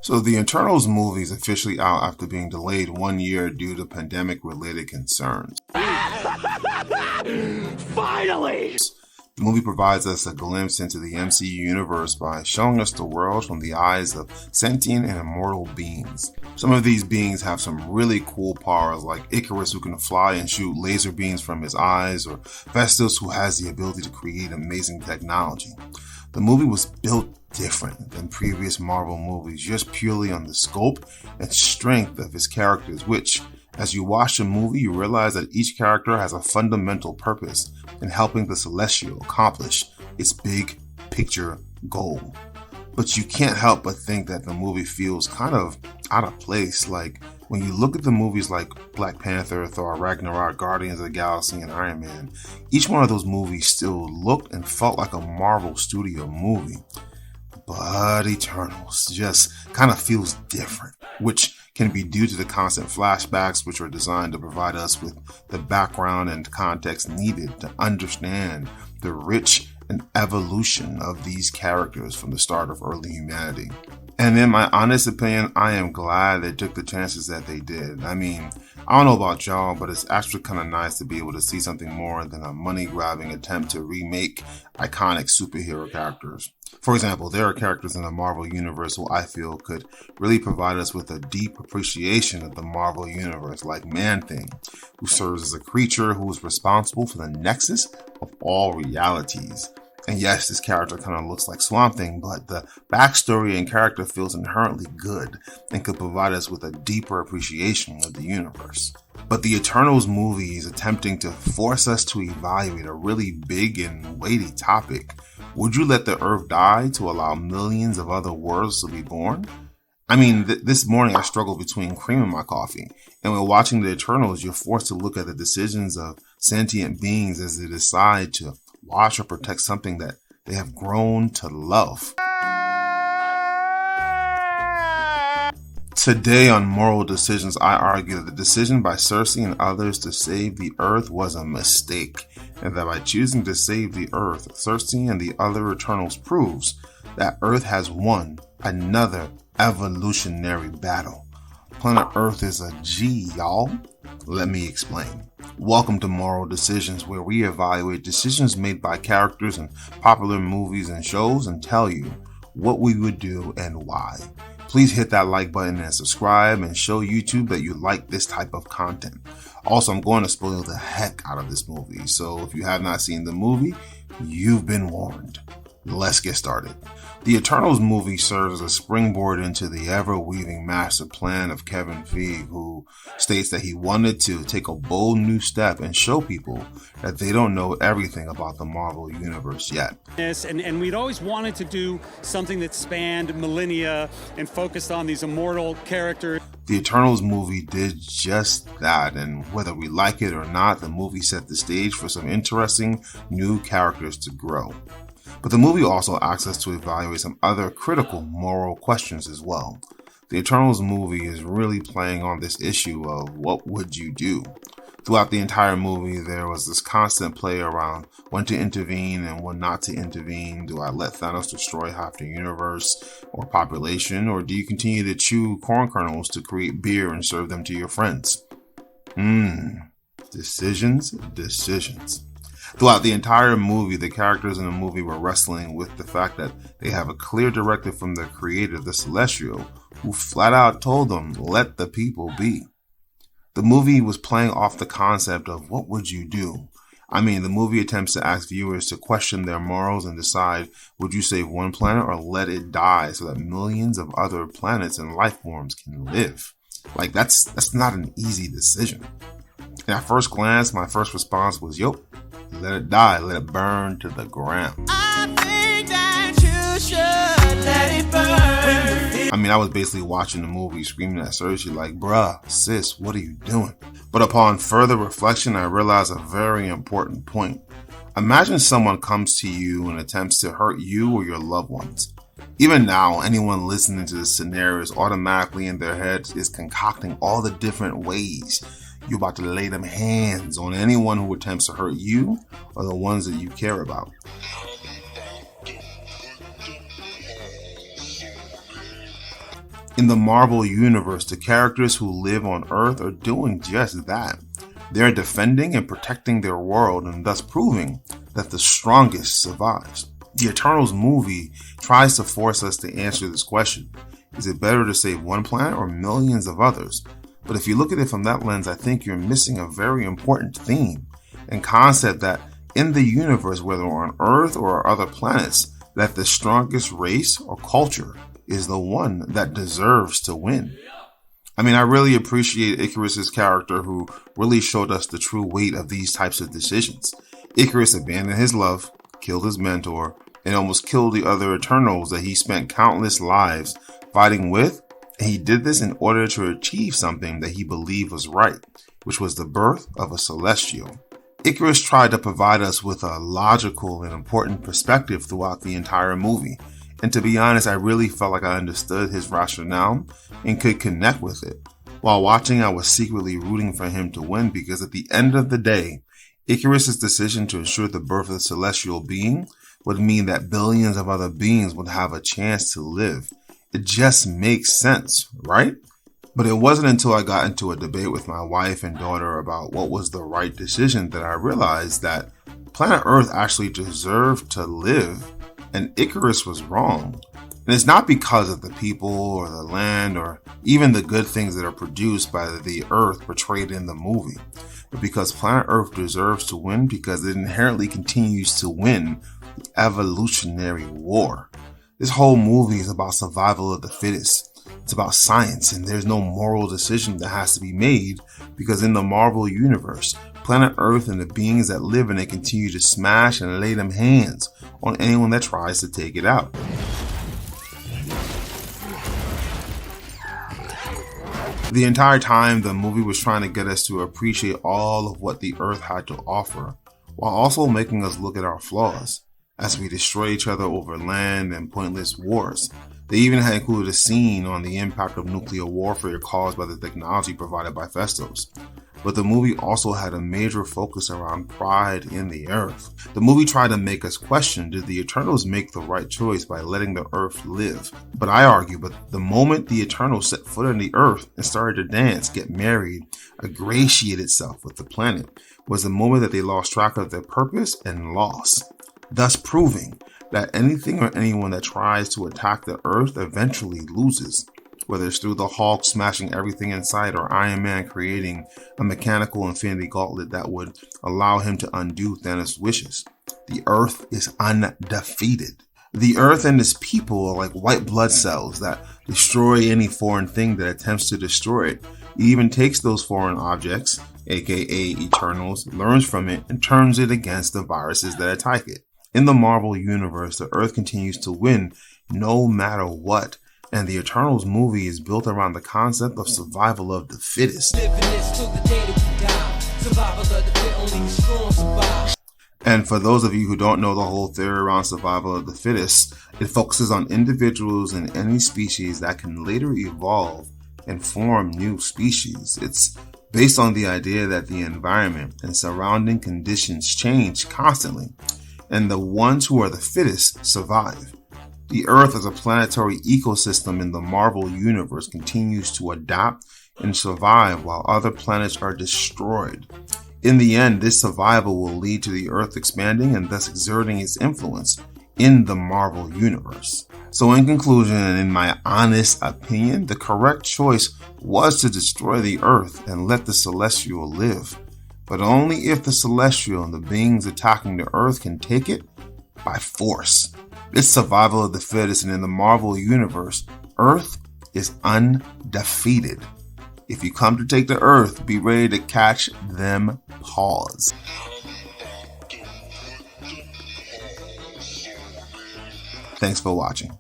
So the Eternals movie is officially out after being delayed 1 year due to pandemic-related concerns. Finally! The movie provides us a glimpse into the MCU universe by showing us the world from the eyes of sentient and immortal beings. Some of these beings have some really cool powers, like Ikaris, who can fly and shoot laser beams from his eyes, or Festus, who has the ability to create amazing technology. The movie was built different than previous Marvel movies, just purely on the scope and strength of his characters, which, as you watch the movie, you realize that each character has a fundamental purpose in helping the Celestial accomplish its big picture goal. But you can't help but think that the movie feels kind of out of place. Like when you look at the movies like Black Panther, Thor, Ragnarok, Guardians of the Galaxy, and Iron Man, each one of those movies still looked and felt like a Marvel Studio movie. But Eternals just kind of feels different, which can be due to the constant flashbacks, which are designed to provide us with the background and context needed to understand the rich and evolution of these characters from the start of early humanity. And in my honest opinion, I am glad they took the chances that they did. I mean, I don't know about y'all, but it's actually kind of nice to be able to see something more than a money-grabbing attempt to remake iconic superhero characters. For example, there are characters in the Marvel Universe who I feel could really provide us with a deep appreciation of the Marvel Universe, like Man-Thing, who serves as a creature who is responsible for the nexus of all realities. And yes, this character kind of looks like Swamp Thing, but the backstory and character feels inherently good and could provide us with a deeper appreciation of the universe. But the Eternals movie is attempting to force us to evaluate a really big and weighty topic. Would you let the Earth die to allow millions of other worlds to be born? I mean, this morning I struggled between cream and my coffee. And when watching the Eternals, you're forced to look at the decisions of sentient beings as they decide to watch or protect something that they have grown to love. Today on Moral Decisions, I argue that the decision by Sersi and others to save the Earth was a mistake, and that by choosing to save the Earth, Sersi and the other Eternals proves that Earth has won another evolutionary battle. Planet Earth is a G, y'all. Let me explain. Welcome to Moral Decisions, where we evaluate decisions made by characters in popular movies and shows and tell you what we would do and why. Please hit that like button and subscribe and show YouTube that you like this type of content. Also, I'm going to spoil the heck out of this movie, so if you have not seen the movie, you've been warned. Let's get started. The Eternals movie serves as a springboard into the ever-weaving master plan of Kevin Feige, who states that he wanted to take a bold new step and show people that they don't know everything about the Marvel Universe yet. And we'd always wanted to do something that spanned millennia and focused on these immortal characters. The Eternals movie did just that, and whether we like it or not, the movie set the stage for some interesting new characters to grow. But the movie also asks us to evaluate some other critical moral questions as well. The Eternals movie is really playing on this issue of what would you do? Throughout the entire movie, there was this constant play around when to intervene and when not to intervene. Do I let Thanos destroy half the universe or population, or do you continue to chew corn kernels to create beer and serve them to your friends? Decisions. Throughout the entire movie, the characters in the movie were wrestling with the fact that they have a clear directive from their creator, the Celestial, who flat out told them, let the people be. The movie was playing off the concept of what would you do? I mean, the movie attempts to ask viewers to question their morals and decide, would you save one planet or let it die so that millions of other planets and life forms can live? Like, that's not an easy decision. And at first glance, my first response was, yup. Let it die, let it burn to the ground. I think that you should let it burn. I mean, I was basically watching the movie screaming at Sersi like, bruh, sis, what are you doing? But upon further reflection, I realized a very important point. Imagine someone comes to you and attempts to hurt you or your loved ones. Even now, anyone listening to this scenario is automatically in their heads is concocting all the different ways you're about to lay them hands on anyone who attempts to hurt you or the ones that you care about. In the Marvel Universe, the characters who live on Earth are doing just that. They are defending and protecting their world and thus proving that the strongest survives. The Eternals movie tries to force us to answer this question. Is it better to save one planet or millions of others? But if you look at it from that lens, I think you're missing a very important theme and concept that in the universe, whether on Earth or other planets, that the strongest race or culture is the one that deserves to win. I mean, I really appreciate Ikaris' character, who really showed us the true weight of these types of decisions. Ikaris abandoned his love, killed his mentor, and almost killed the other Eternals that he spent countless lives fighting with, and he did this in order to achieve something that he believed was right, which was the birth of a Celestial. Ikaris tried to provide us with a logical and important perspective throughout the entire movie. And to be honest, I really felt like I understood his rationale and could connect with it. While watching, I was secretly rooting for him to win because at the end of the day, Ikaris' decision to ensure the birth of the celestial being would mean that billions of other beings would have a chance to live. It just makes sense, right? But it wasn't until I got into a debate with my wife and daughter about what was the right decision that I realized that planet Earth actually deserved to live and Ikaris was wrong. And it's not because of the people or the land or even the good things that are produced by the Earth portrayed in the movie, but because planet Earth deserves to win because it inherently continues to win the evolutionary war. This whole movie is about survival of the fittest. It's about science, and there's no moral decision that has to be made because in the Marvel Universe, planet Earth and the beings that live in it continue to smash and lay them hands on anyone that tries to take it out. The entire time, the movie was trying to get us to appreciate all of what the Earth had to offer, while also making us look at our flaws as we destroy each other over land and pointless wars. They even had included a scene on the impact of nuclear warfare caused by the technology provided by Festos. But the movie also had a major focus around pride in the Earth. The movie tried to make us question, did the Eternals make the right choice by letting the Earth live? But I argue, the moment the Eternals set foot on the Earth and started to dance, get married, ingratiate itself with the planet, was the moment that they lost track of their purpose and lost, thus proving that anything or anyone that tries to attack the Earth eventually loses. Whether it's through the Hulk smashing everything in sight or Iron Man creating a mechanical infinity gauntlet that would allow him to undo Thanos' wishes. The Earth is undefeated. The Earth and its people are like white blood cells that destroy any foreign thing that attempts to destroy it. It even takes those foreign objects, aka Eternals, learns from it and turns it against the viruses that attack it. In the Marvel Universe, the Earth continues to win no matter what. And the Eternals movie is built around the concept of survival of the fittest. And for those of you who don't know the whole theory around survival of the fittest, it focuses on individuals in any species that can later evolve and form new species. It's based on the idea that the environment and surrounding conditions change constantly, and the ones who are the fittest survive. The Earth as a planetary ecosystem in the Marvel Universe continues to adapt and survive while other planets are destroyed. In the end, this survival will lead to the Earth expanding and thus exerting its influence in the Marvel Universe. So in conclusion, and in my honest opinion, the correct choice was to destroy the Earth and let the Celestial live. But only if the Celestial and the beings attacking the Earth can take it by force. It's survival of the fittest, and in the Marvel Universe, Earth is undefeated. If you come to take the Earth, be ready to catch them paws. Thanks for watching.